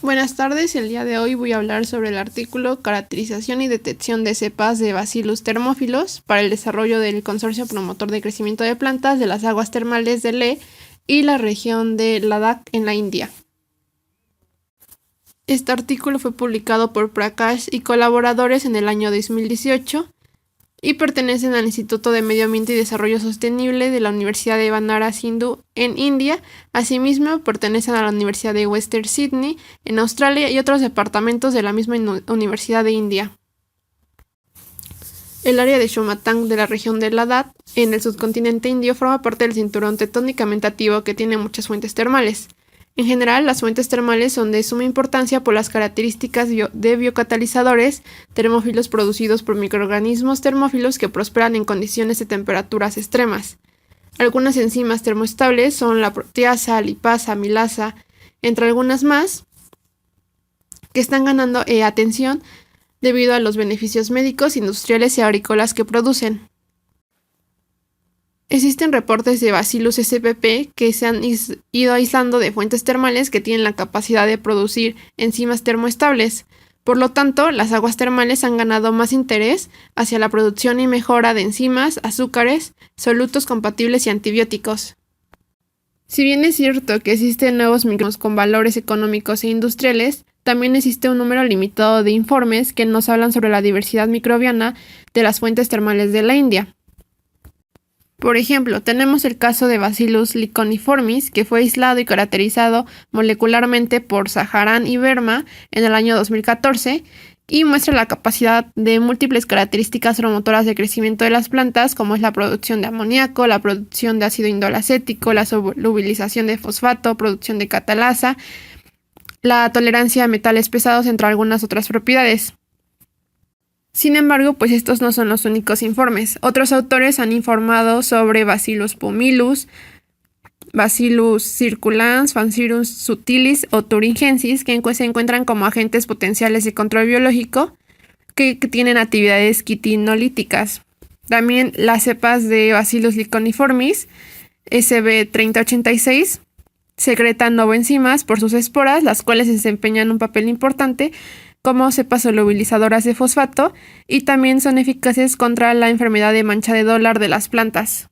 Buenas tardes, el día de hoy voy a hablar sobre el artículo Caracterización y detección de cepas de Bacillus thermophilus para el desarrollo del Consorcio Promotor de Crecimiento de Plantas de las Aguas Termales de Leh y la región de Ladakh en la India. Este artículo fue publicado por Prakash y colaboradores en el año 2018 y pertenecen al Instituto de Medio Ambiente y Desarrollo Sostenible de la Universidad de Banaras Hindú en India. Asimismo, pertenecen a la Universidad de Western Sydney en Australia y otros departamentos de la misma Universidad de India. El área de Shumatang de la región de Ladakh, en el subcontinente indio, forma parte del cinturón tectónicamente activo que tiene muchas fuentes termales. En general, las fuentes termales son de suma importancia por las características de biocatalizadores termófilos producidos por microorganismos termófilos que prosperan en condiciones de temperaturas extremas. Algunas enzimas termoestables son la proteasa, lipasa, amilasa, entre algunas más, que están ganando atención debido a los beneficios médicos, industriales y agrícolas que producen. Existen reportes de Bacillus spp que se han ido aislando de fuentes termales que tienen la capacidad de producir enzimas termoestables. Por lo tanto, las aguas termales han ganado más interés hacia la producción y mejora de enzimas, azúcares, solutos compatibles y antibióticos. Si bien es cierto que existen nuevos microorganismos con valores económicos e industriales, también existe un número limitado de informes que nos hablan sobre la diversidad microbiana de las fuentes termales de la India. Por ejemplo, tenemos el caso de Bacillus liconiformis, que fue aislado y caracterizado molecularmente por Saharan y Verma en el año 2014 y muestra la capacidad de múltiples características promotoras de crecimiento de las plantas, como es la producción de amoníaco, la producción de ácido indolacético, la solubilización de fosfato, producción de catalasa, la tolerancia a metales pesados, entre algunas otras propiedades. Sin embargo, pues estos no son los únicos informes. Otros autores han informado sobre Bacillus pumilus, Bacillus circulans, Phacerum subtilis o thuringiensis, que se encuentran como agentes potenciales de control biológico que tienen actividades quitinolíticas. También las cepas de Bacillus liconiformis, SB3086, secretan novoenzimas por sus esporas, las cuales desempeñan un papel importante como cepas solubilizadoras de fosfato y también son eficaces contra la enfermedad de mancha de dólar de las plantas.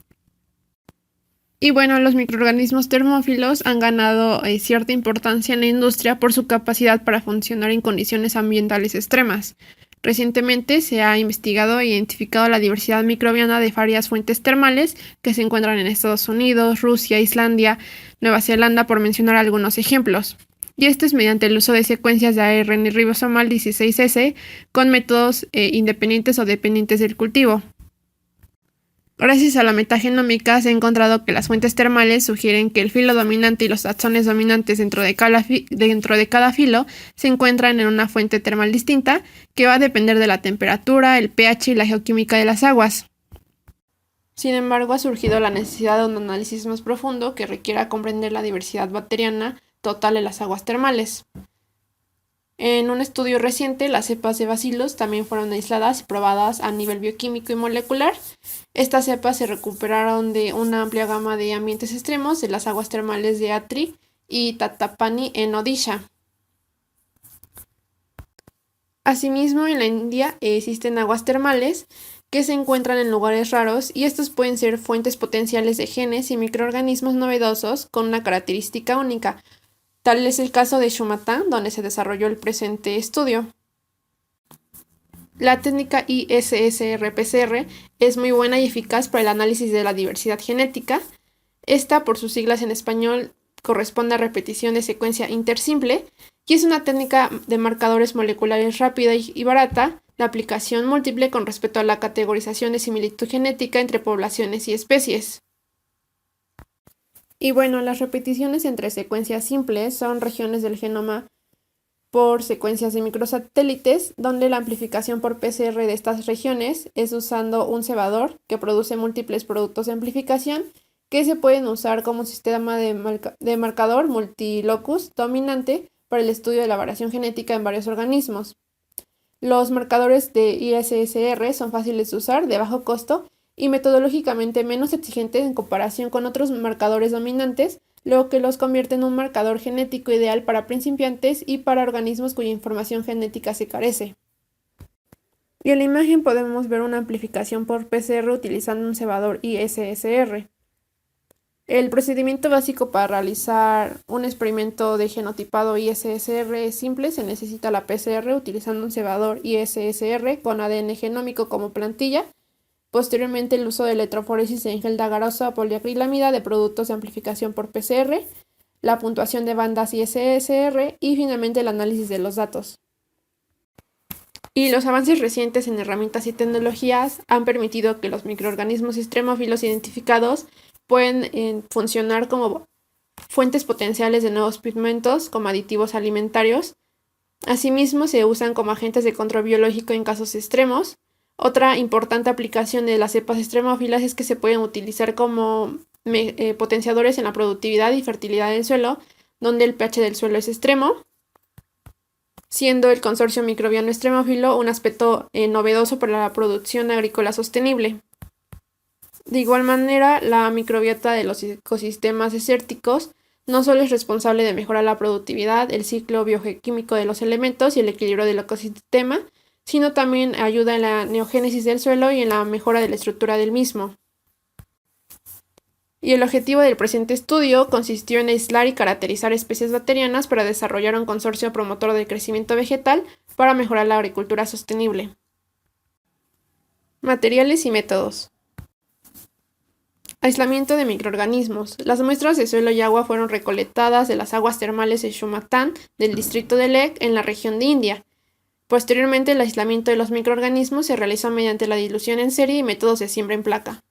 Y bueno, los microorganismos termófilos han ganado cierta importancia en la industria por su capacidad para funcionar en condiciones ambientales extremas. Recientemente se ha investigado e identificado la diversidad microbiana de varias fuentes termales que se encuentran en Estados Unidos, Rusia, Islandia, Nueva Zelanda, por mencionar algunos ejemplos. Y esto es mediante el uso de secuencias de ARN ribosomal 16S con métodos independientes o dependientes del cultivo. Gracias a la metagenómica se ha encontrado que las fuentes termales sugieren que el filo dominante y los taxones dominantes dentro de cada filo se encuentran en una fuente termal distinta que va a depender de la temperatura, el pH y la geoquímica de las aguas. Sin embargo, ha surgido la necesidad de un análisis más profundo que requiera comprender la diversidad bacteriana total de las aguas termales. En un estudio reciente, las cepas de Bacillus también fueron aisladas y probadas a nivel bioquímico y molecular. Estas cepas se recuperaron de una amplia gama de ambientes extremos de las aguas termales de Atri y Tattapani en Odisha. Asimismo, en la India existen aguas termales que se encuentran en lugares raros y estos pueden ser fuentes potenciales de genes y microorganismos novedosos con una característica única. Tal es el caso de Shumatang, donde se desarrolló el presente estudio. La técnica ISSR-PCR es muy buena y eficaz para el análisis de la diversidad genética. Esta, por sus siglas en español, corresponde a repetición de secuencia intersimple y es una técnica de marcadores moleculares rápida y barata, de aplicación múltiple con respecto a la categorización de similitud genética entre poblaciones y especies. Y bueno, las repeticiones entre secuencias simples son regiones del genoma por secuencias de microsatélites, donde la amplificación por PCR de estas regiones es usando un cebador que produce múltiples productos de amplificación que se pueden usar como sistema de marcador multilocus dominante para el estudio de la variación genética en varios organismos. Los marcadores de ISSR son fáciles de usar, de bajo costo y metodológicamente menos exigentes en comparación con otros marcadores dominantes lo que los convierte en un marcador genético ideal para principiantes y para organismos cuya información genética se carece. Y en la imagen podemos ver una amplificación por PCR utilizando un cebador ISSR. El procedimiento básico para realizar un experimento de genotipado ISSR es simple. Se necesita la PCR utilizando un cebador ISSR con ADN genómico como plantilla. Posteriormente, el uso de electroforesis en gel de agarose o poliacrilamida de productos de amplificación por PCR, la puntuación de bandas ISSR y finalmente el análisis de los datos. Y los avances recientes en herramientas y tecnologías han permitido que los microorganismos extremófilos identificados pueden funcionar como fuentes potenciales de nuevos pigmentos, como aditivos alimentarios. Asimismo, se usan como agentes de control biológico en casos extremos. Otra importante aplicación de las cepas extremófilas es que se pueden utilizar como potenciadores en la productividad y fertilidad del suelo, donde el pH del suelo es extremo, siendo el consorcio microbiano extremófilo un aspecto novedoso para la producción agrícola sostenible. De igual manera, la microbiota de los ecosistemas desérticos no solo es responsable de mejorar la productividad, el ciclo biogeoquímico de los elementos y el equilibrio del ecosistema, sino también ayuda en la neogénesis del suelo y en la mejora de la estructura del mismo. Y el objetivo del presente estudio consistió en aislar y caracterizar especies bacterianas para desarrollar un consorcio promotor del crecimiento vegetal para mejorar la agricultura sostenible. Materiales y métodos. Aislamiento de microorganismos. Las muestras de suelo y agua fueron recolectadas de las aguas termales de Shumatan del distrito de Leh en la región de India. Posteriormente, el aislamiento de los microorganismos se realizó mediante la dilución en serie y métodos de siembra en placa.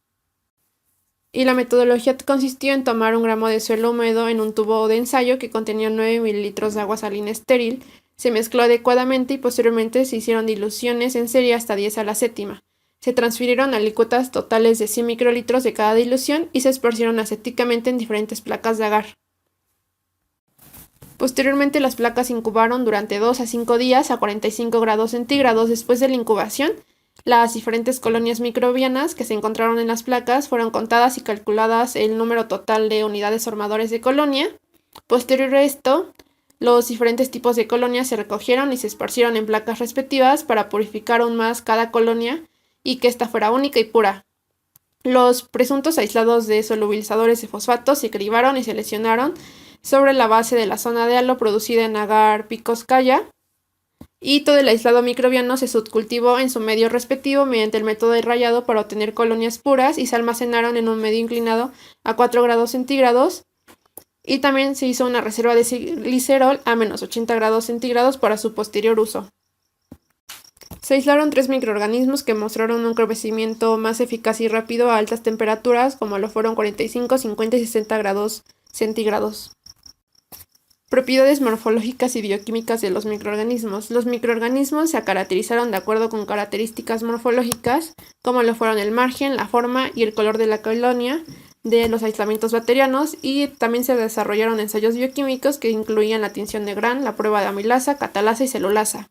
Y la metodología consistió en tomar 1 gramo de suelo húmedo en un tubo de ensayo que contenía 9 mililitros de agua salina estéril, se mezcló adecuadamente y posteriormente se hicieron diluciones en serie hasta 10 a la séptima. Se transfirieron alícuotas totales de 100 microlitros de cada dilución y se esparcieron asépticamente en diferentes placas de agar. Posteriormente, las placas se incubaron durante 2 a 5 días a 45 grados centígrados. Después de la incubación, las diferentes colonias microbianas que se encontraron en las placas fueron contadas y calculadas el número total de unidades formadores de colonia. Posterior a esto, los diferentes tipos de colonias se recogieron y se esparcieron en placas respectivas para purificar aún más cada colonia y que ésta fuera única y pura. Los presuntos aislados de solubilizadores de fosfato se cribaron y seleccionaron sobre la base de la zona de halo producida en agar Picoscaya, y todo el aislado microbiano se subcultivó en su medio respectivo mediante el método de rayado para obtener colonias puras y se almacenaron en un medio inclinado a 4 grados centígrados, y también se hizo una reserva de glicerol a menos 80 grados centígrados para su posterior uso. Se aislaron 3 microorganismos que mostraron un crecimiento más eficaz y rápido a altas temperaturas, como lo fueron 45, 50 y 60 grados centígrados. Propiedades morfológicas y bioquímicas de los microorganismos. Los microorganismos se caracterizaron de acuerdo con características morfológicas, como lo fueron el margen, la forma y el color de la colonia de los aislamientos bacterianos, y también se desarrollaron ensayos bioquímicos que incluían la tinción de Gram, la prueba de amilasa, catalasa y celulasa.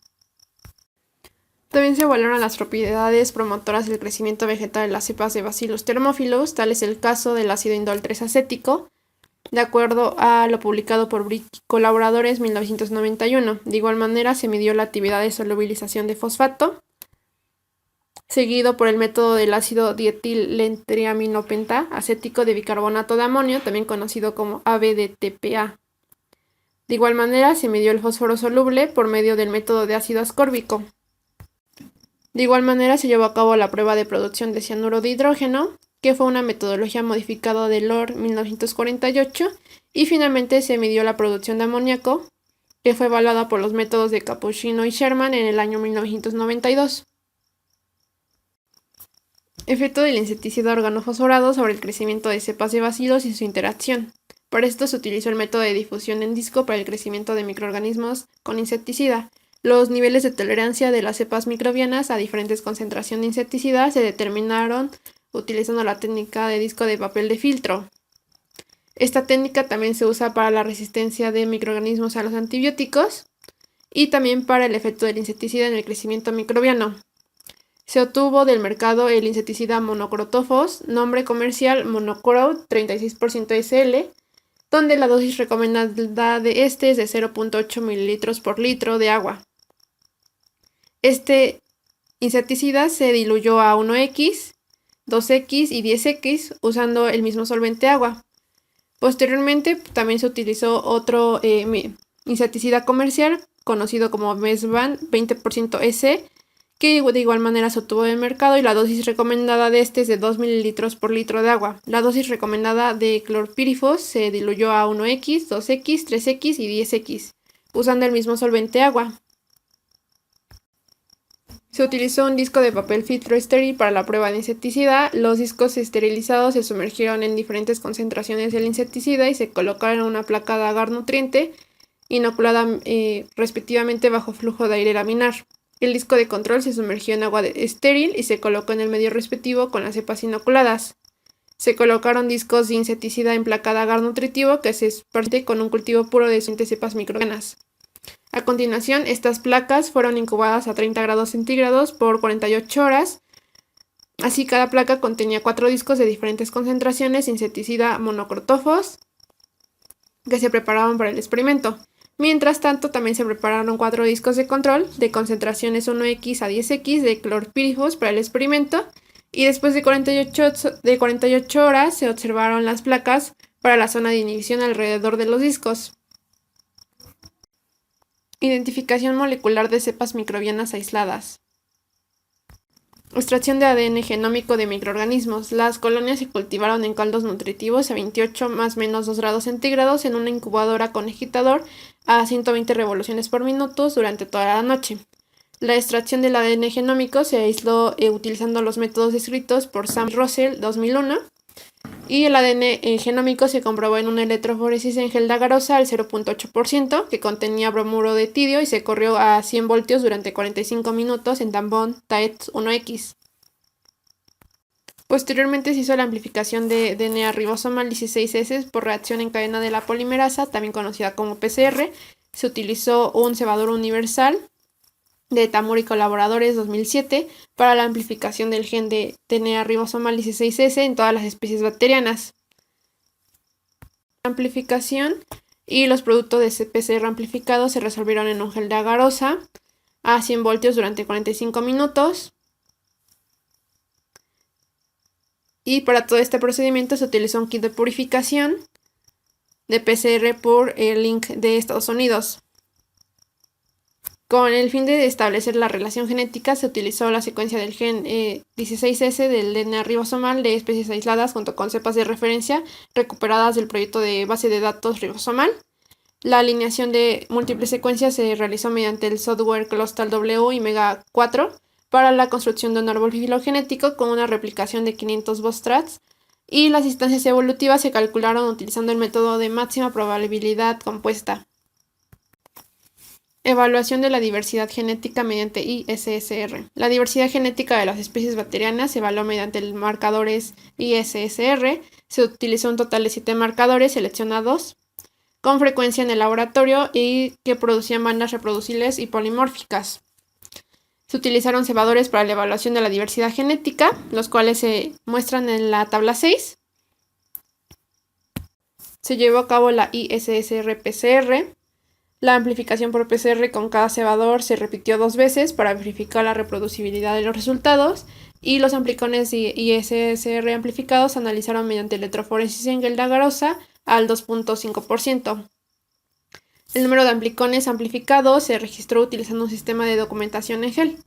También se evaluaron las propiedades promotoras del crecimiento vegetal de las cepas de Bacillus thermophilus, tal es el caso del ácido indol 3-acético, de acuerdo a lo publicado por Brick y colaboradores en 1991. De igual manera, se midió la actividad de solubilización de fosfato, seguido por el método del ácido dietil-lentriaminopenta acético de bicarbonato de amonio, también conocido como ABDTPA. De igual manera, se midió el fósforo soluble por medio del método de ácido ascórbico. De igual manera, se llevó a cabo la prueba de producción de cianuro de hidrógeno, que fue una metodología modificada de Lohr 1948, y finalmente se midió la producción de amoníaco, que fue evaluada por los métodos de Capuchino y Sherman en el año 1992. Efecto del insecticida organofosforado sobre el crecimiento de cepas de bacilos y su interacción. Para esto se utilizó el método de difusión en disco para el crecimiento de microorganismos con insecticida. Los niveles de tolerancia de las cepas microbianas a diferentes concentraciones de insecticida se determinaron utilizando la técnica de disco de papel de filtro. Esta técnica también se usa para la resistencia de microorganismos a los antibióticos y también para el efecto del insecticida en el crecimiento microbiano. Se obtuvo del mercado el insecticida monocrotofos, nombre comercial Monocrot 36% SL, donde la dosis recomendada de este es de 0.8 mililitros por litro de agua. Este insecticida se diluyó a 1X, 2X y 10X usando el mismo solvente agua. Posteriormente también se utilizó otro insecticida comercial conocido como Mesban 20% S, que de igual manera se obtuvo del mercado, y la dosis recomendada de este es de 2 mililitros por litro de agua. La dosis recomendada de clorpírifos se diluyó a 1X, 2X, 3X y 10X, usando el mismo solvente agua. Se utilizó un disco de papel filtro estéril para la prueba de insecticida. Los discos esterilizados se sumergieron en diferentes concentraciones del insecticida y se colocaron en una placa de agar nutriente inoculada respectivamente bajo flujo de aire laminar. El disco de control se sumergió en agua estéril y se colocó en el medio respectivo con las cepas inoculadas. Se colocaron discos de insecticida en placa de agar nutritivo que se esparce con un cultivo puro de cepas microbianas. A continuación, estas placas fueron incubadas a 30 grados centígrados por 48 horas. Así, cada placa contenía 4 discos de diferentes concentraciones de insecticida monocrotófos que se preparaban para el experimento. Mientras tanto, también se prepararon 4 discos de control de concentraciones 1X a 10X de clorpírifos para el experimento, y después de 48 horas se observaron las placas para la zona de inhibición alrededor de los discos. Identificación molecular de cepas microbianas aisladas. Extracción de ADN genómico de microorganismos. Las colonias se cultivaron en caldos nutritivos a 28 más menos 2 grados centígrados en una incubadora con agitador a 120 revoluciones por minuto durante toda la noche. La extracción del ADN genómico se aisló utilizando los métodos descritos por Sam Russell 2001. Y el ADN genómico se comprobó en una electroforesis en gel de agarosa al 0.8%, que contenía bromuro de tidio, y se corrió a 100 voltios durante 45 minutos en tampón TAET 1X. Posteriormente se hizo la amplificación de DNA ribosomal 16S por reacción en cadena de la polimerasa, también conocida como PCR. Se utilizó un cebador universal de Tamur y colaboradores 2007 para la amplificación del gen de DNA ribosomal 16S en todas las especies bacterianas. La amplificación y los productos de PCR amplificados se resolvieron en un gel de agarosa a 100 voltios durante 45 minutos. Y para todo este procedimiento se utilizó un kit de purificación de PCR por el link de Estados Unidos. Con el fin de establecer la relación genética, se utilizó la secuencia del gen 16S del DNA ribosomal de especies aisladas junto con cepas de referencia recuperadas del proyecto de base de datos ribosomal. La alineación de múltiples secuencias se realizó mediante el software Clostal W y Mega 4 para la construcción de un árbol filogenético con una replicación de 500 bootstraps, y las instancias evolutivas se calcularon utilizando el método de máxima probabilidad compuesta. Evaluación de la diversidad genética mediante ISSR. La diversidad genética de las especies bacterianas se evaluó mediante los marcadores ISSR. Se utilizó un total de 7 marcadores seleccionados con frecuencia en el laboratorio y que producían bandas reproducibles y polimórficas. Se utilizaron cebadores para la evaluación de la diversidad genética, los cuales se muestran en la tabla 6. Se llevó a cabo la ISSR-PCR. La amplificación por PCR con cada cebador se repitió 2 veces para verificar la reproducibilidad de los resultados, y los amplicones ISSR amplificados se analizaron mediante electroforesis en gel de agarosa al 2.5%. El número de amplicones amplificados se registró utilizando un sistema de documentación en gel.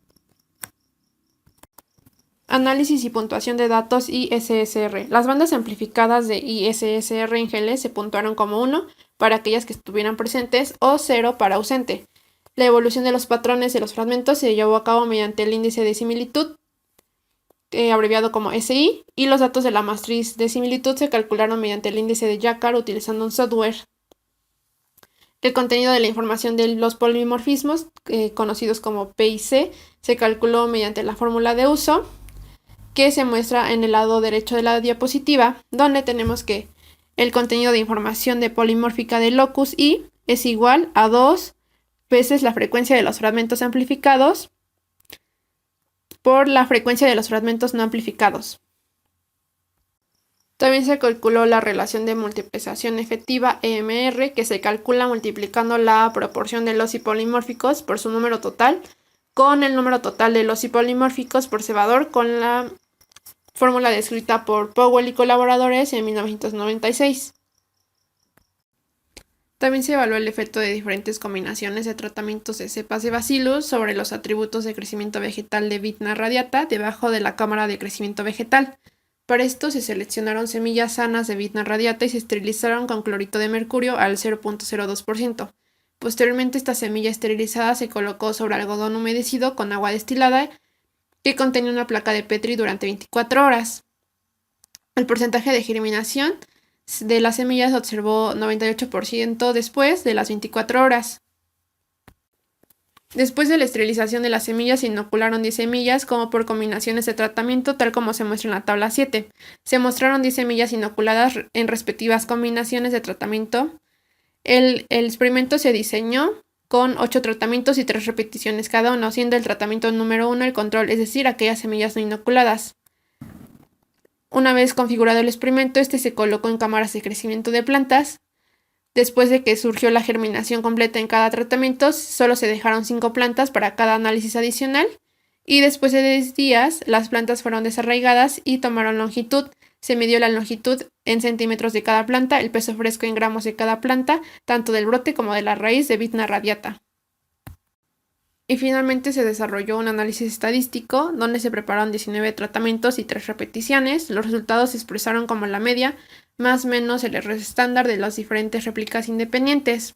Análisis y puntuación de datos ISSR. Las bandas amplificadas de ISSR en geles se puntuaron como 1 para aquellas que estuvieran presentes o 0 para ausente. La evolución de los patrones de los fragmentos se llevó a cabo mediante el índice de similitud, abreviado como SI, y los datos de la matriz de similitud se calcularon mediante el índice de Jacquard utilizando un software. El contenido de la información de los polimorfismos, conocidos como P y C, se calculó mediante la fórmula de uso, que se muestra en el lado derecho de la diapositiva, donde tenemos que el contenido de información de polimórfica de locus I es igual a 2 veces la frecuencia de los fragmentos amplificados por la frecuencia de los fragmentos no amplificados. También se calculó la relación de multiplicación efectiva EMR, que se calcula multiplicando la proporción de los hipolimórficos por su número total con el número total de los hipolimórficos por cebador, con la fórmula descrita por Powell y colaboradores en 1996. También se evaluó el efecto de diferentes combinaciones de tratamientos de cepas de Bacillus sobre los atributos de crecimiento vegetal de Vithna radiata debajo de la cámara de crecimiento vegetal. Para esto se seleccionaron semillas sanas de Vithna radiata y se esterilizaron con clorito de mercurio al 0.02%. Posteriormente, esta semilla esterilizada se colocó sobre algodón humedecido con agua destilada que contenía una placa de Petri durante 24 horas. El porcentaje de germinación de las semillas se observó 98% después de las 24 horas. Después de la esterilización de las semillas, se inocularon 10 semillas como por combinaciones de tratamiento, tal como se muestra en la tabla 7. Se mostraron 10 semillas inoculadas en respectivas combinaciones de tratamiento. El experimento se diseñó con 8 tratamientos y 3 repeticiones cada uno, siendo el tratamiento número 1 el control, es decir, aquellas semillas no inoculadas. Una vez configurado el experimento, este se colocó en cámaras de crecimiento de plantas. Después de que surgió la germinación completa en cada tratamiento, solo se dejaron 5 plantas para cada análisis adicional, y después de 10 días las plantas fueron desarraigadas y tomaron longitud. Se midió la longitud en centímetros de cada planta, el peso fresco en gramos de cada planta, tanto del brote como de la raíz de Vithna radiata. Y finalmente se desarrolló un análisis estadístico donde se prepararon 19 tratamientos y 3 repeticiones. Los resultados se expresaron como la media más menos el error estándar de las diferentes réplicas independientes.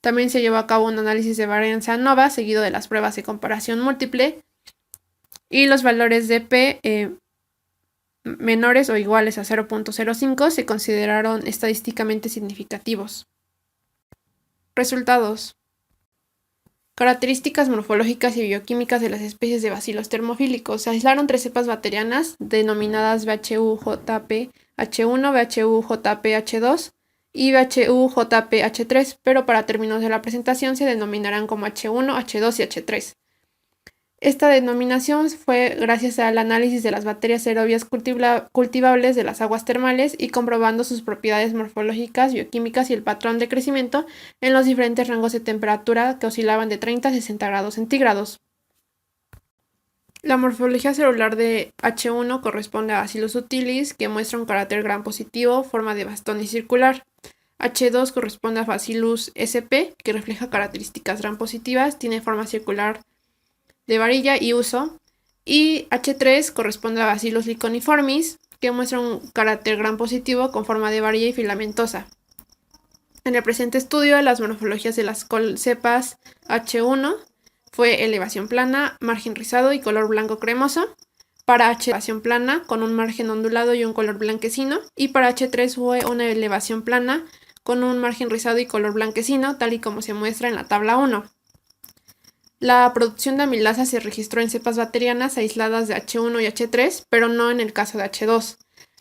También se llevó a cabo un análisis de varianza ANOVA seguido de las pruebas de comparación múltiple, y los valores de P menores o iguales a 0.05 se consideraron estadísticamente significativos. Resultados. Características morfológicas y bioquímicas de las especies de bacilos termofílicos. Se aislaron 3 cepas bacterianas denominadas BHU-JP-H1, BHU-JP-H2 y BHU-JP-H3, pero para términos de la presentación se denominarán como H1, H2 y H3. Esta denominación fue gracias al análisis de las bacterias aerobias cultivables de las aguas termales y comprobando sus propiedades morfológicas, bioquímicas y el patrón de crecimiento en los diferentes rangos de temperatura que oscilaban de 30 a 60 grados centígrados. La morfología celular de H1 corresponde a Bacillus subtilis, que muestra un carácter gram positivo, forma de bastón y circular. H2 corresponde a Bacillus sp, que refleja características gram positivas, tiene forma circular de varilla y uso, y H3 corresponde a Bacillus liconiformis, que muestra un carácter gram positivo con forma de varilla y filamentosa. En el presente estudio, las morfologías de las cepas H1 fue elevación plana, margen rizado y color blanco cremoso. Para H, elevación plana con un margen ondulado y un color blanquecino, y para H3 fue una elevación plana con un margen rizado y color blanquecino, tal y como se muestra en la tabla 1. La producción de amilasa se registró en cepas bacterianas aisladas de H1 y H3, pero no en el caso de H2.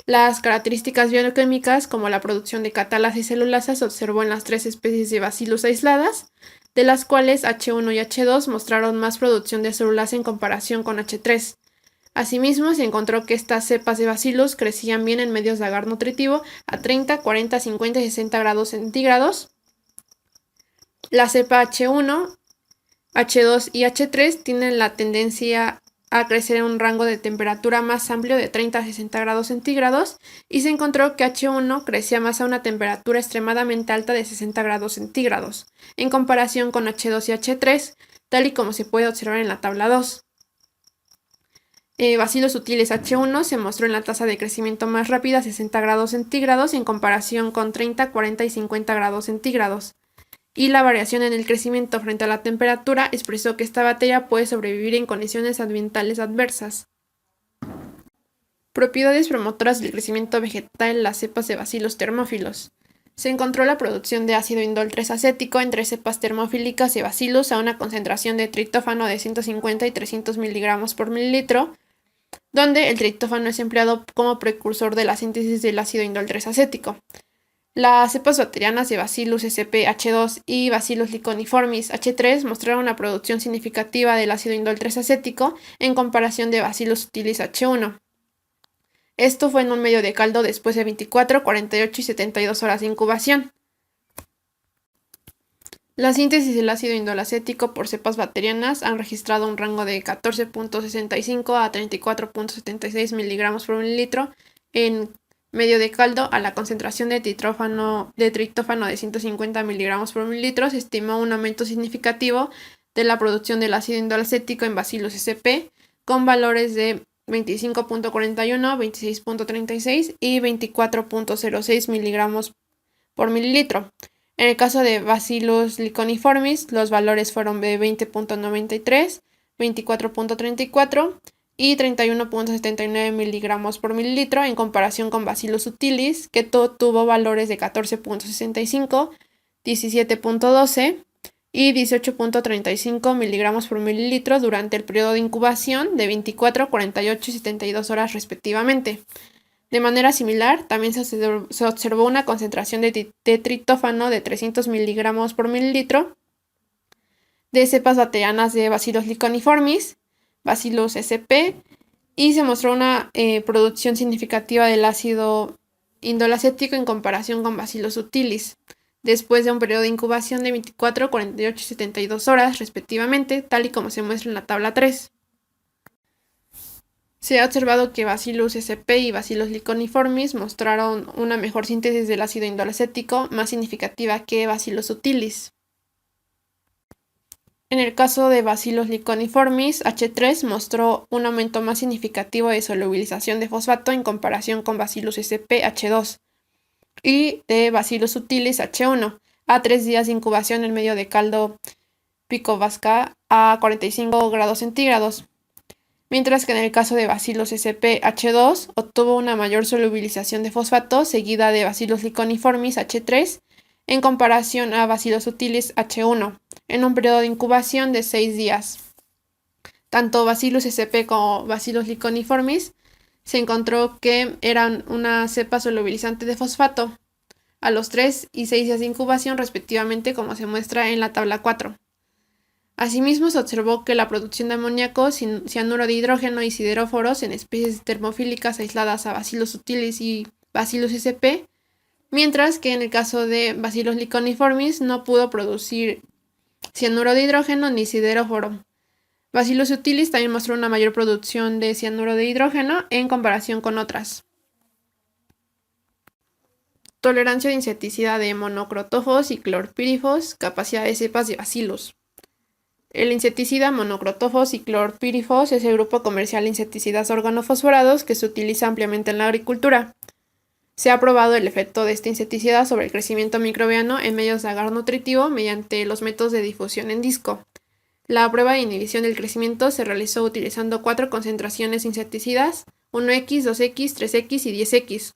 Las características bioquímicas, como la producción de catalasa y celulasa, se observó en las 3 especies de Bacillus aisladas, de las cuales H1 y H2 mostraron más producción de celulasa en comparación con H3. Asimismo, se encontró que estas cepas de Bacillus crecían bien en medios de agar nutritivo a 30, 40, 50 y 60 grados centígrados. La cepa H1, H2 y H3 tienen la tendencia a crecer en un rango de temperatura más amplio de 30 a 60 grados centígrados, y se encontró que H1 crecía más a una temperatura extremadamente alta de 60 grados centígrados, en comparación con H2 y H3, tal y como se puede observar en la tabla 2. Bacillus subtilis H1 se mostró en la tasa de crecimiento más rápida a 60 grados centígrados en comparación con 30, 40 y 50 grados centígrados. Y la variación en el crecimiento frente a la temperatura expresó que esta bacteria puede sobrevivir en condiciones ambientales adversas. Propiedades promotoras del crecimiento vegetal en las cepas de bacilos termófilos. Se encontró la producción de ácido indol 3-acético entre cepas termofílicas de Bacillus a una concentración de triptófano de 150 y 300 miligramos por mililitro, donde el triptófano es empleado como precursor de la síntesis del ácido indol 3-acético. Las cepas bacterianas de Bacillus sp H2 y Bacillus liconiformis H3 mostraron una producción significativa del ácido indol 3-acético en comparación de Bacillus subtilis H1. Esto fue en un medio de caldo después de 24, 48 y 72 horas de incubación. La síntesis del ácido indolacético por cepas bacterianas han registrado un rango de 14.65 a 34.76 miligramos por mililitro en medio de caldo. A la concentración de triptófano de 150 miligramos por mililitro se estimó un aumento significativo de la producción del ácido indolacético en Bacillus sp con valores de 25.41, 26.36 y 24.06 miligramos por mililitro. En el caso de Bacillus liconiformis, los valores fueron de 20.93, 24.34 y 31.79 miligramos por mililitro, en comparación con Bacillus subtilis, que tuvo valores de 14.65, 17.12 y 18.35 miligramos por mililitro durante el periodo de incubación de 24, 48 y 72 horas respectivamente. De manera similar, también se observó una concentración de triptófano de 300 miligramos por mililitro de cepas bacterianas de Bacillus liconiformis, Bacillus sp, y se mostró una producción significativa del ácido indolacético en comparación con Bacillus subtilis, después de un periodo de incubación de 24, 48 y 72 horas respectivamente, tal y como se muestra en la tabla 3. Se ha observado que Bacillus sp y Bacillus liconiformis mostraron una mejor síntesis del ácido indolacético, más significativa que Bacillus subtilis. En el caso de Bacillus liconiformis, H3 mostró un aumento más significativo de solubilización de fosfato en comparación con Bacillus sp H2 y de Bacillus subtilis H1 a 3 días de incubación en medio de caldo Picovasca a 45 grados centígrados. Mientras que en el caso de Bacillus sp H2 obtuvo una mayor solubilización de fosfato seguida de Bacillus liconiformis H3 en comparación a Bacillus subtilis H1 en un periodo de incubación de 6 días. Tanto Bacillus sp como Bacillus liconiformis se encontró que eran una cepa solubilizante de fosfato a los 3 y 6 días de incubación respectivamente, como se muestra en la tabla 4. Asimismo, se observó que la producción de amoníaco, cianuro de hidrógeno y sideróforos en especies termofílicas aisladas a Bacillus subtilis y Bacillus sp, mientras que en el caso de Bacillus liconiformis no pudo producir cianuro de hidrógeno ni sideróforo. Bacillus subtilis también mostró una mayor producción de cianuro de hidrógeno en comparación con otras. Tolerancia de insecticida de monocrotófos y clorpírifos, capacidad de cepas de Bacillus. El insecticida monocrotófos y clorpírifos es el grupo comercial de insecticidas organofosforados que se utiliza ampliamente en la agricultura. Se ha probado el efecto de esta insecticida sobre el crecimiento microbiano en medios de agar nutritivo mediante los métodos de difusión en disco. La prueba de inhibición del crecimiento se realizó utilizando 4 concentraciones de insecticidas, 1X, 2X, 3X y 10X.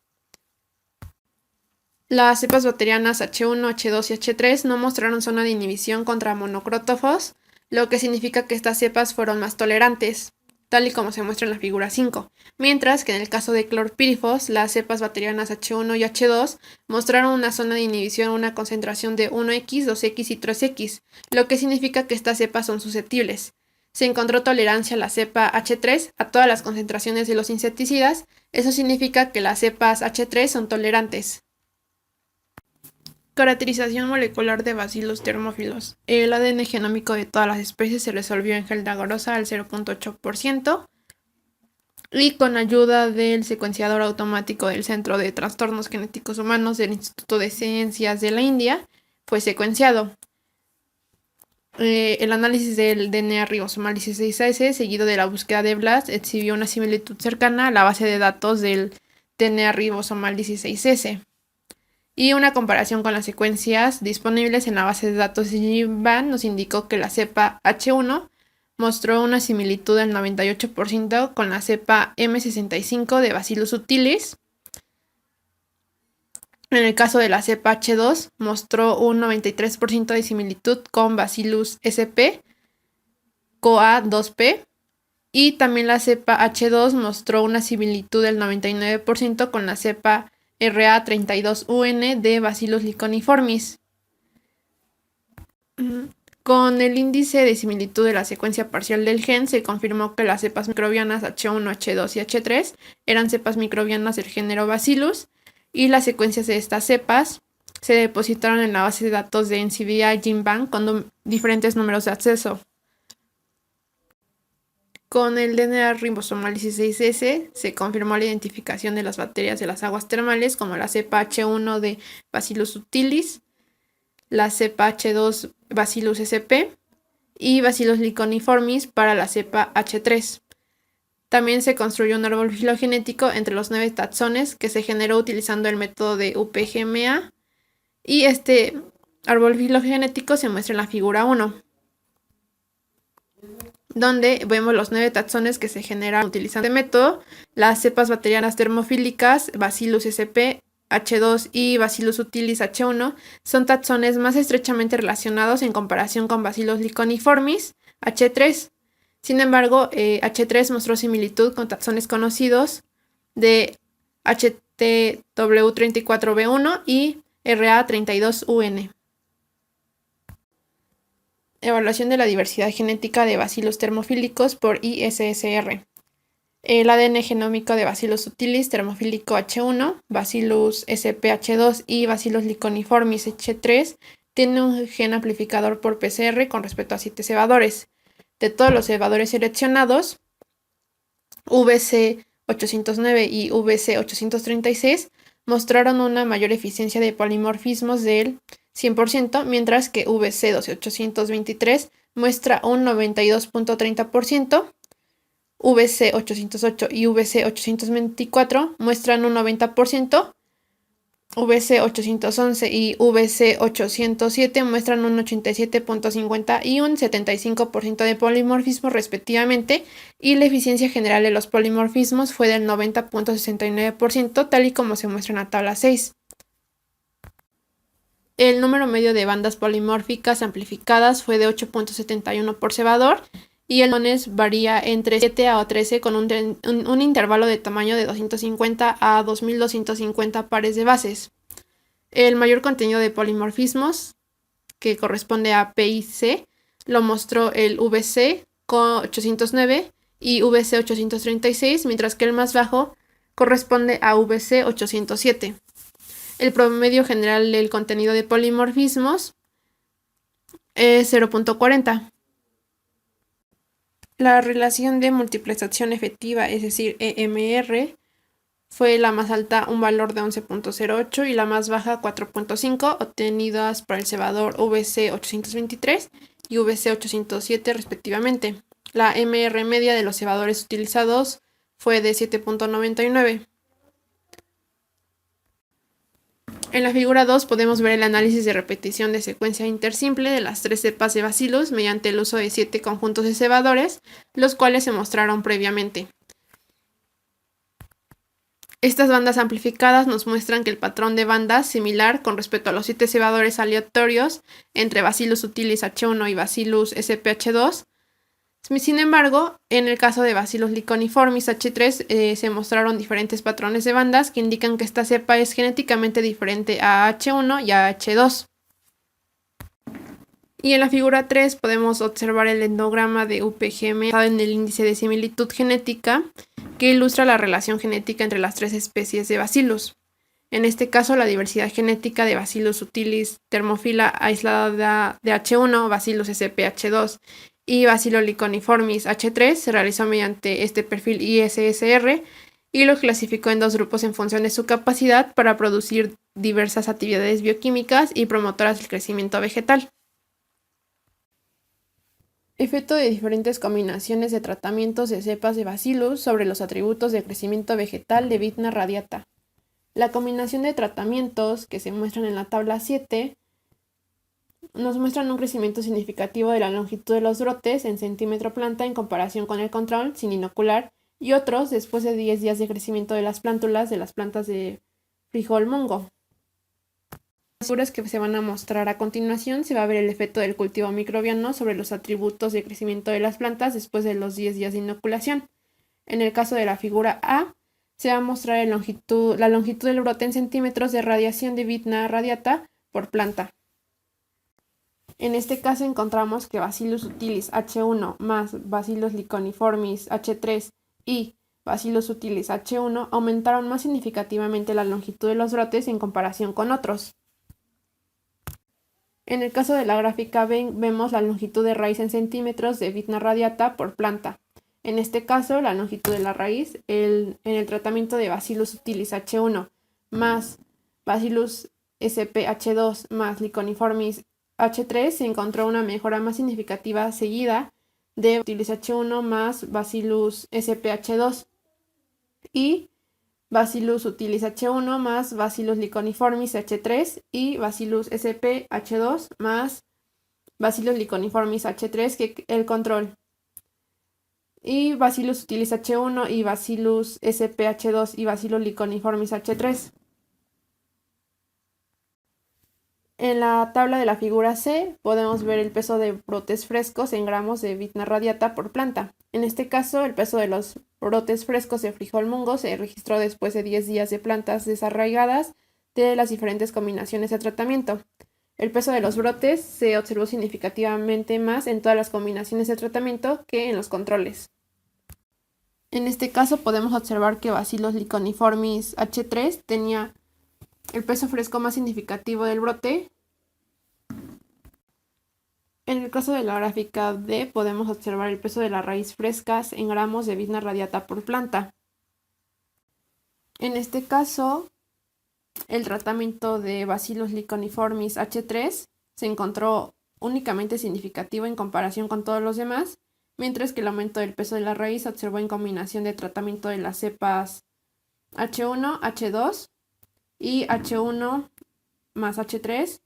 Las cepas bacterianas H1, H2 y H3 no mostraron zona de inhibición contra monocrotófos, lo que significa que estas cepas fueron más tolerantes, tal y como se muestra en la figura 5, mientras que en el caso de clorpírifos, las cepas bacterianas H1 y H2 mostraron una zona de inhibición a una concentración de 1X, 2X y 3X, lo que significa que estas cepas son susceptibles. Se encontró tolerancia a la cepa H3 a todas las concentraciones de los insecticidas, eso significa que las cepas H3 son tolerantes. Caracterización molecular de Bacillus thermophilus. El ADN genómico de todas las especies se resolvió en gel de agarrosa al 0.8% y con ayuda del secuenciador automático del Centro de Trastornos Genéticos Humanos del Instituto de Ciencias de la India fue secuenciado. El análisis del DNA ribosomal 16S seguido de la búsqueda de BLAST exhibió una similitud cercana a la base de datos del DNA ribosomal 16S. Y una comparación con las secuencias disponibles en la base de datos de GenBank nos indicó que la cepa H1 mostró una similitud del 98% con la cepa M65 de Bacillus subtilis. En el caso de la cepa H2 mostró un 93% de similitud con Bacillus sp CoA2p y también la cepa H2 mostró una similitud del 99% con la cepa RA32UN de Bacillus liconiformis. Con el índice de similitud de la secuencia parcial del gen, se confirmó que las cepas microbianas H1, H2 y H3 eran cepas microbianas del género Bacillus, y las secuencias de estas cepas se depositaron en la base de datos de NCBI GenBank con diferentes números de acceso. Con el DNA ribosomal 16S se confirmó la identificación de las bacterias de las aguas termales como la cepa H1 de Bacillus subtilis, la cepa H2 Bacillus sp y Bacillus liconiformis para la cepa H3. También se construyó un árbol filogenético entre los 9 taxones que se generó utilizando el método de UPGMA, y este árbol filogenético se muestra en la figura 1, donde vemos los 9 taxones que se generan utilizando este método. Las cepas bacterianas termofílicas Bacillus sp, H2 y Bacillus subtilis H1 son taxones más estrechamente relacionados en comparación con Bacillus liconiformis H3. Sin embargo, H3 mostró similitud con taxones conocidos de HTW34B1 y RA32UN. Evaluación de la diversidad genética de bacilos termofílicos por ISSR. El ADN genómico de Bacillus subtilis termofílico H1, Bacillus sp H2 y Bacillus liconiformis H3 tiene un gen amplificador por PCR con respecto a 7 cebadores. De todos los cebadores seleccionados, VC809 y VC836 mostraron una mayor eficiencia de polimorfismos del 100%, mientras que VC12823 muestra un 92.30%, VC808 y VC824 muestran un 90%, VC811 y VC807 muestran un 87.50 y un 75% de polimorfismo respectivamente, y la eficiencia general de los polimorfismos fue del 90.69%, tal y como se muestra en la tabla 6. El número medio de bandas polimórficas amplificadas fue de 8.71 por cebador, y el nones varía entre 7 a 13 con un intervalo de tamaño de 250 a 2250 pares de bases. El mayor contenido de polimorfismos, que corresponde a P y C, lo mostró el VC 809 y VC 836, mientras que el más bajo corresponde a VC 807. El promedio general del contenido de polimorfismos es 0.40. La relación de multiplexación efectiva, es decir, EMR, fue la más alta, un valor de 11.08, y la más baja 4.5, obtenidas por el cebador VC823 y VC807 respectivamente. La MR media de los cebadores utilizados fue de 7.99. En la figura 2 podemos ver el análisis de repetición de secuencia intersimple de las 3 cepas de Bacillus mediante el uso de 7 conjuntos de cebadores, los cuales se mostraron previamente. Estas bandas amplificadas nos muestran que el patrón de bandas similar con respecto a los 7 cebadores aleatorios entre Bacillus subtilis H1 y Bacillus sp H2. Sin embargo, en el caso de Bacillus liconiformis H3 se mostraron diferentes patrones de bandas que indican que esta cepa es genéticamente diferente a H1 y a H2. Y en la figura 3 podemos observar el endograma de UPGM basado en el índice de similitud genética, que ilustra la relación genética entre las 3 especies de Bacillus. En este caso, la diversidad genética de Bacillus subtilis termófila aislada de H1, Bacillus sp H2 y Bacillus liconiformis H3 se realizó mediante este perfil ISSR, y lo clasificó en 2 grupos en función de su capacidad para producir diversas actividades bioquímicas y promotoras del crecimiento vegetal. Efecto de diferentes combinaciones de tratamientos de cepas de Bacillus sobre los atributos de crecimiento vegetal de Vithna radiata. La combinación de tratamientos que se muestran en la tabla 7 nos muestran un crecimiento significativo de la longitud de los brotes en centímetro planta en comparación con el control sin inocular, y otros después de 10 días de crecimiento de las plántulas de las plantas de frijol mongo. Las figuras que se van a mostrar a continuación se va a ver el efecto del cultivo microbiano sobre los atributos de crecimiento de las plantas después de los 10 días de inoculación. En el caso de la figura A, se va a mostrar la longitud del brote en centímetros de radiación de Vithna radiata por planta. En este caso encontramos que Bacillus subtilis H1 más Bacillus liconiformis H3 y Bacillus subtilis H1 aumentaron más significativamente la longitud de los brotes en comparación con otros. En el caso de la gráfica vemos la longitud de raíz en centímetros de Vithna radiata por planta. En este caso, la longitud de la raíz en el tratamiento de Bacillus subtilis H1 más Bacillus sp H2 más Liconiformis H3 se encontró una mejora más significativa seguida de Subtilis H1 más Bacillus sp H2 y Bacillus subtilis H1 más Bacillus liconiformis H3 y Bacillus sp H2 más Bacillus liconiformis H3 que el control. Y Bacillus subtilis H1 y Bacillus sp H2 y Bacillus liconiformis H3. En la tabla de la figura C podemos ver el peso de brotes frescos en gramos de Vithna radiata por planta. En este caso, el peso de los brotes frescos de frijol mungo se registró después de 10 días de plantas desarraigadas de las diferentes combinaciones de tratamiento. El peso de los brotes se observó significativamente más en todas las combinaciones de tratamiento que en los controles. En este caso podemos observar que Bacillus liconiformis H3 tenía el peso fresco más significativo del brote. En el caso de la gráfica D podemos observar el peso de las raíz frescas en gramos de Vithna radiata por planta. En este caso, el tratamiento de Bacillus liconiformis H3 se encontró únicamente significativo en comparación con todos los demás, mientras que el aumento del peso de la raíz se observó en combinación de tratamiento de las cepas H1, H2 y H1 más H3,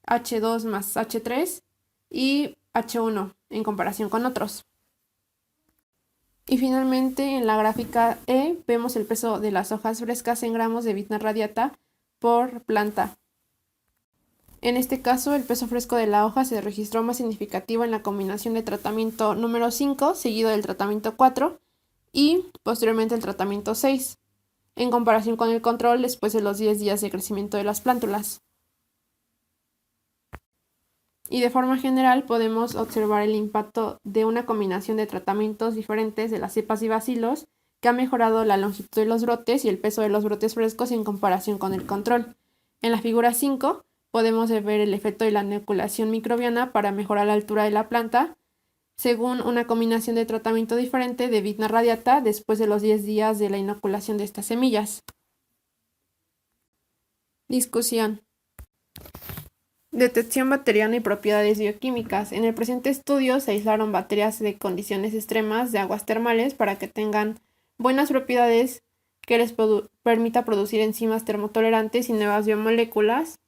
H2 más H3 y H1 en comparación con otros. Y finalmente en la gráfica E vemos el peso de las hojas frescas en gramos de Vithna radiata por planta. En este caso el peso fresco de la hoja se registró más significativo en la combinación de tratamiento número 5 seguido del tratamiento 4 y posteriormente el tratamiento 6 en comparación con el control después de los 10 días de crecimiento de las plántulas. Y de forma general podemos observar el impacto de una combinación de tratamientos diferentes de las cepas y bacilos que ha mejorado la longitud de los brotes y el peso de los brotes frescos en comparación con el control. En la figura 5 podemos ver el efecto de la inoculación microbiana para mejorar la altura de la planta según una combinación de tratamiento diferente de Vithna radiata después de los 10 días de la inoculación de estas semillas. Discusión. Detección bacteriana y propiedades bioquímicas. En el presente estudio se aislaron bacterias de condiciones extremas de aguas termales para que tengan buenas propiedades que les permita producir enzimas termotolerantes y nuevas biomoléculas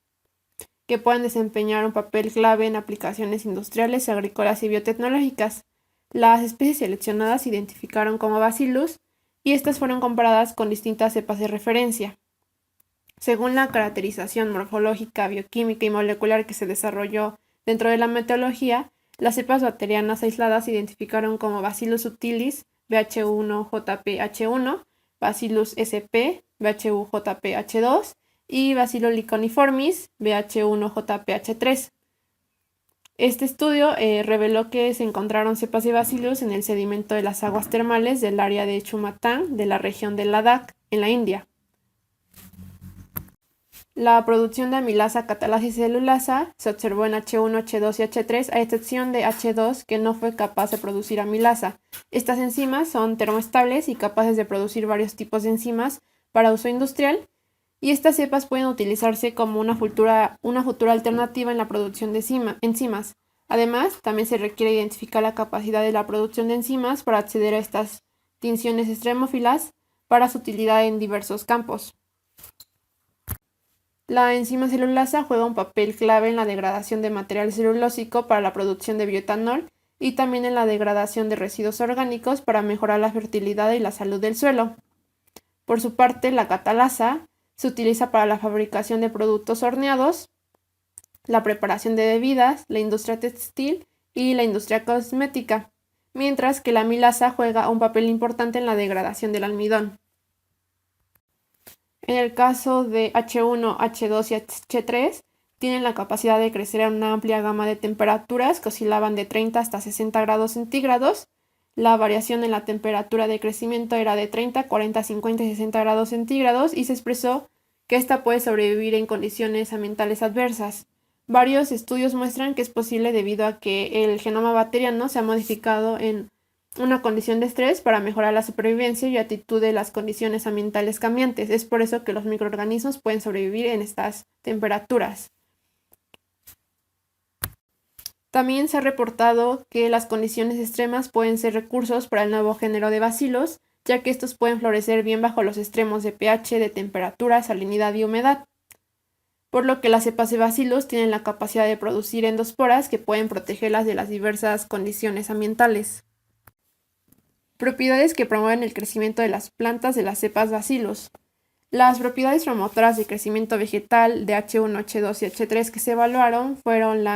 que puedan desempeñar un papel clave en aplicaciones industriales, agrícolas y biotecnológicas. Las especies seleccionadas se identificaron como Bacillus y estas fueron comparadas con distintas cepas de referencia. Según la caracterización morfológica, bioquímica y molecular que se desarrolló dentro de la metodología, las cepas bacterianas aisladas se identificaron como Bacillus subtilis BH1-JPH1, Bacillus sp BH1-JPH2 y Bacillus liconiformis BH1-JPH3. Este estudio reveló que se encontraron cepas de Bacillus en el sedimento de las aguas termales del área de Chumatán de la región de Ladakh, en la India. La producción de amilasa, catalasa y celulasa se observó en H1, H2 y H3, a excepción de H2 que no fue capaz de producir amilasa. Estas enzimas son termoestables y capaces de producir varios tipos de enzimas para uso industrial, y estas cepas pueden utilizarse como una futura alternativa en la producción de enzimas. Además, también se requiere identificar la capacidad de la producción de enzimas para acceder a estas tinciones extremófilas para su utilidad en diversos campos. La enzima celulasa juega un papel clave en la degradación de material celulósico para la producción de bioetanol y también en la degradación de residuos orgánicos para mejorar la fertilidad y la salud del suelo. Por su parte, la catalasa se utiliza para la fabricación de productos horneados, la preparación de bebidas, la industria textil y la industria cosmética, mientras que la amilasa juega un papel importante en la degradación del almidón. En el caso de H1, H2 y H3, tienen la capacidad de crecer a una amplia gama de temperaturas que oscilaban de 30 hasta 60 grados centígrados. La variación en la temperatura de crecimiento era de 30, 40, 50 y 60 grados centígrados y se expresó que ésta puede sobrevivir en condiciones ambientales adversas. Varios estudios muestran que es posible debido a que el genoma bacteriano se ha modificado en una condición de estrés para mejorar la supervivencia y actitud de las condiciones ambientales cambiantes. Es por eso que los microorganismos pueden sobrevivir en estas temperaturas. También se ha reportado que las condiciones extremas pueden ser recursos para el nuevo género de bacilos, ya que estos pueden florecer bien bajo los extremos de pH, de temperatura, salinidad y humedad, por lo que las cepas de bacilos tienen la capacidad de producir endosporas que pueden protegerlas de las diversas condiciones ambientales. Propiedades que promueven el crecimiento de las plantas de las cepas bacilos. Las propiedades promotoras de crecimiento vegetal de H1, H2 y H3 que se evaluaron fueron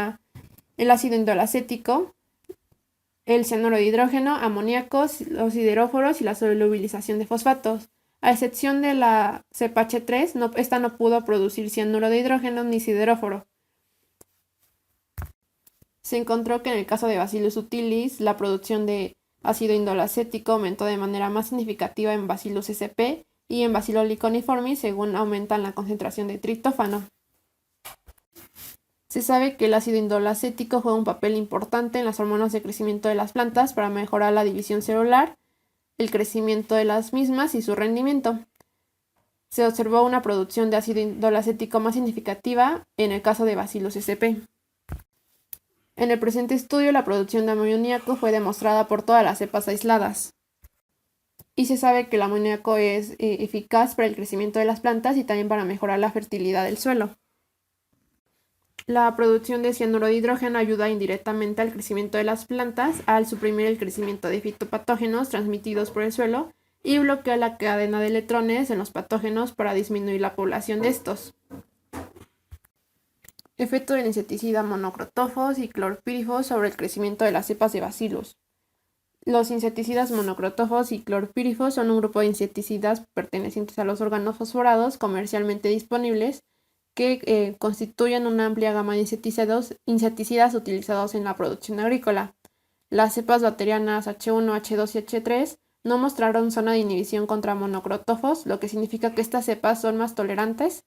el ácido indolacético, el cianuro de hidrógeno, amoníaco, los sideróforos y la solubilización de fosfatos. A excepción de la cepa H3, esta no pudo producir cianuro de hidrógeno ni sideróforo. Se encontró que en el caso de Bacillus subtilis, la producción de ácido indolacético aumentó de manera más significativa en Bacillus sp y en Bacillus liconiformis según aumentan la concentración de triptófano. Se sabe que el ácido indolacético juega un papel importante en las hormonas de crecimiento de las plantas para mejorar la división celular, el crecimiento de las mismas y su rendimiento. Se observó una producción de ácido indolacético más significativa en el caso de Bacillus sp. En el presente estudio, la producción de amoníaco fue demostrada por todas las cepas aisladas. Y se sabe que el amoníaco es eficaz para el crecimiento de las plantas y también para mejorar la fertilidad del suelo. La producción de cianuro de hidrógeno ayuda indirectamente al crecimiento de las plantas al suprimir el crecimiento de fitopatógenos transmitidos por el suelo y bloquea la cadena de electrones en los patógenos para disminuir la población de estos. Efecto del insecticida monocrotófos y clorpírifos sobre el crecimiento de las cepas de bacilos. Los insecticidas monocrotófos y clorpírifos son un grupo de insecticidas pertenecientes a los organofosforados comercialmente disponibles que constituyen una amplia gama de insecticidas utilizados en la producción agrícola. Las cepas bacterianas H1, H2 y H3 no mostraron zona de inhibición contra monocrotófos, lo que significa que estas cepas son más tolerantes.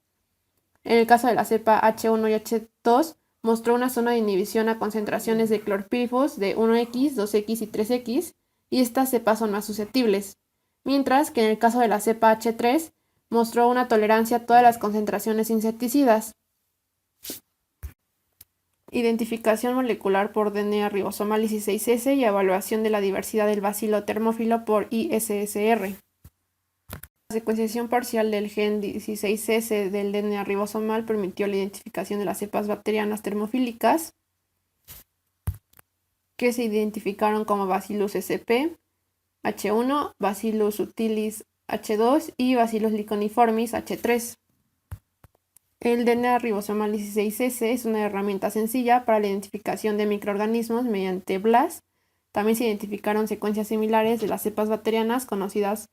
En el caso de la cepa H1 y H2, mostró una zona de inhibición a concentraciones de clorpírifos de 1X, 2X y 3X, y estas cepas son más susceptibles. Mientras que en el caso de la cepa H3, mostró una tolerancia a todas las concentraciones insecticidas. Identificación molecular por DNA ribosomal 16S y evaluación de la diversidad del bacilo termófilo por ISSR. La secuenciación parcial del gen 16S del DNA ribosomal permitió la identificación de las cepas bacterianas termofílicas que se identificaron como Bacillus sp, H1, Bacillus subtilis H2 y Bacillus liconiformis H3. El DNA ribosomal 16S es una herramienta sencilla para la identificación de microorganismos mediante BLAST. También se identificaron secuencias similares de las cepas bacterianas conocidas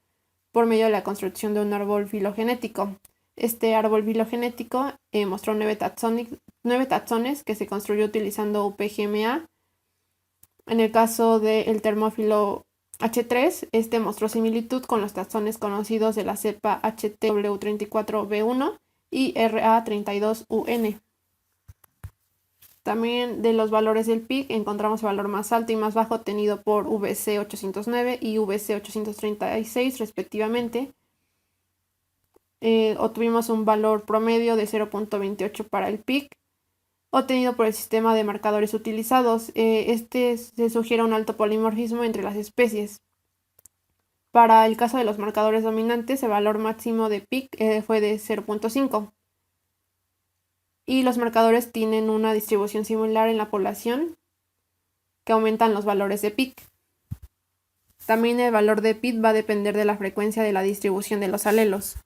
por medio de la construcción de un árbol filogenético. Este árbol filogenético mostró 9 taxones que se construyó utilizando UPGMA. En el caso del termófilo H3, este mostró similitud con los taxones conocidos de la cepa HTW34B1 y RA32UN. También de los valores del PIC encontramos el valor más alto y más bajo obtenido por VC809 y VC836 respectivamente. Obtuvimos un valor promedio de 0.28 para el PIC, obtenido por el sistema de marcadores utilizados. Se sugiere un alto polimorfismo entre las especies. Para el caso de los marcadores dominantes, el valor máximo de PIC fue de 0.5. Y los marcadores tienen una distribución similar en la población, que aumentan los valores de PIC. También el valor de PIC va a depender de la frecuencia de la distribución de los alelos.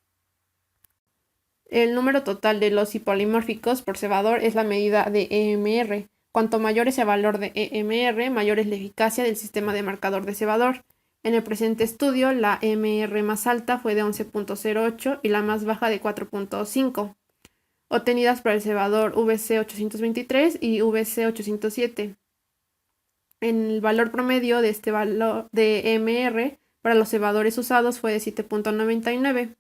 El número total de los hipolimórficos por cebador es la medida de EMR. Cuanto mayor es el valor de EMR, mayor es la eficacia del sistema de marcador de cebador. En el presente estudio, la EMR más alta fue de 11.08 y la más baja de 4.5. obtenidas por el cebador VC823 y VC807. El valor promedio de este valor de MR para los cebadores usados fue de 7.99.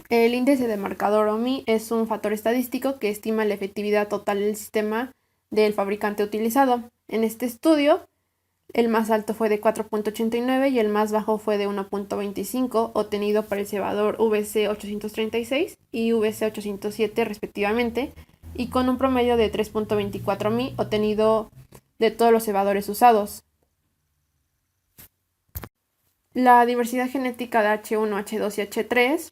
El índice de marcador OMI es un factor estadístico que estima la efectividad total del sistema del fabricante utilizado. En este estudio, el más alto fue de 4.89 y el más bajo fue de 1.25, obtenido por el cebador VC836 y VC807 respectivamente, y con un promedio de 3.24 mi obtenido de todos los cebadores usados. La diversidad genética de H1, H2 y H3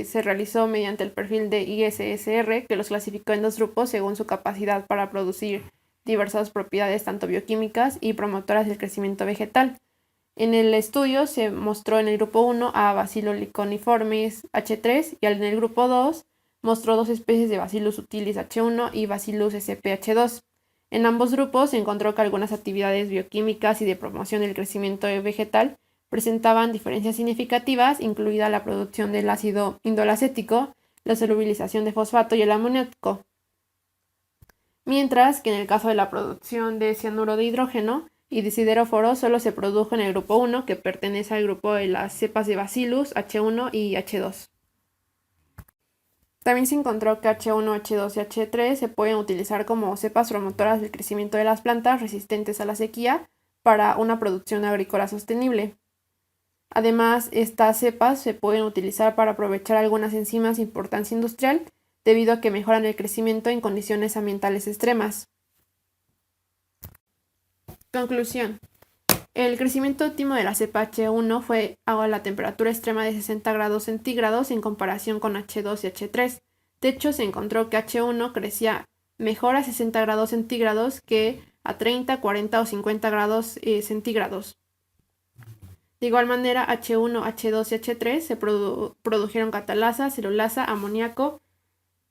se realizó mediante el perfil de ISSR, que los clasificó en dos grupos según su capacidad para producir diversas propiedades tanto bioquímicas y promotoras del crecimiento vegetal. En el estudio se mostró en el grupo 1 a Bacillus liconiformis H3 y en el grupo 2 mostró dos especies de Bacillus subtilis H1 y Bacillus sp H2. En ambos grupos se encontró que algunas actividades bioquímicas y de promoción del crecimiento vegetal presentaban diferencias significativas, incluida la producción del ácido indolacético, la solubilización de fosfato y el amoníaco. Mientras que en el caso de la producción de cianuro de hidrógeno y de sideróforo solo se produjo en el grupo 1, que pertenece al grupo de las cepas de Bacillus H1 y H2. También se encontró que H1, H2 y H3 se pueden utilizar como cepas promotoras del crecimiento de las plantas resistentes a la sequía para una producción agrícola sostenible. Además, estas cepas se pueden utilizar para aprovechar algunas enzimas de importancia industrial debido a que mejoran el crecimiento en condiciones ambientales extremas. Conclusión. El crecimiento óptimo de la cepa H1 fue a la temperatura extrema de 60 grados centígrados en comparación con H2 y H3. De hecho, se encontró que H1 crecía mejor a 60 grados centígrados que a 30, 40 o 50 grados centígrados. De igual manera, H1, H2 y H3 se produjeron catalasa, celulasa, amoníaco,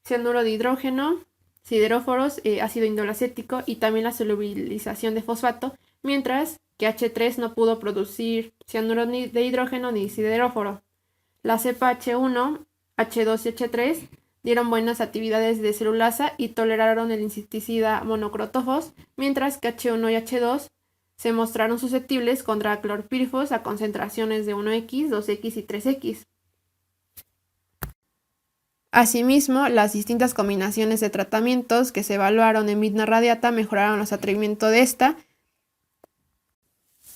cianuro de hidrógeno, sideróforos, ácido indolacético y también la solubilización de fosfato, mientras que H3 no pudo producir cianuro de hidrógeno ni sideróforo. La cepa H1, H2 y H3 dieron buenas actividades de celulasa y toleraron el insecticida monocrotófos, mientras que H1 y H2 se mostraron susceptibles contra clorpírifos a concentraciones de 1X, 2X y 3X. Asimismo, las distintas combinaciones de tratamientos que se evaluaron en Vidna radiata mejoraron los atrevimientos de esta.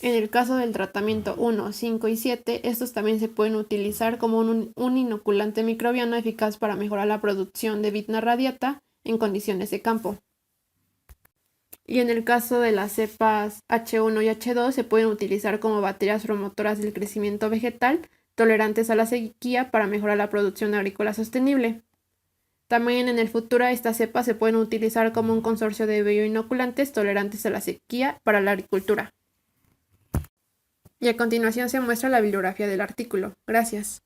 En el caso del tratamiento 1, 5 y 7, estos también se pueden utilizar como un inoculante microbiano eficaz para mejorar la producción de Vidna radiata en condiciones de campo. Y en el caso de las cepas H1 y H2 se pueden utilizar como baterías promotoras del crecimiento vegetal tolerantes a la sequía para mejorar la producción agrícola sostenible. También en el futuro estas cepas se pueden utilizar como un consorcio de bioinoculantes tolerantes a la sequía para la agricultura. Y a continuación se muestra la bibliografía del artículo. Gracias.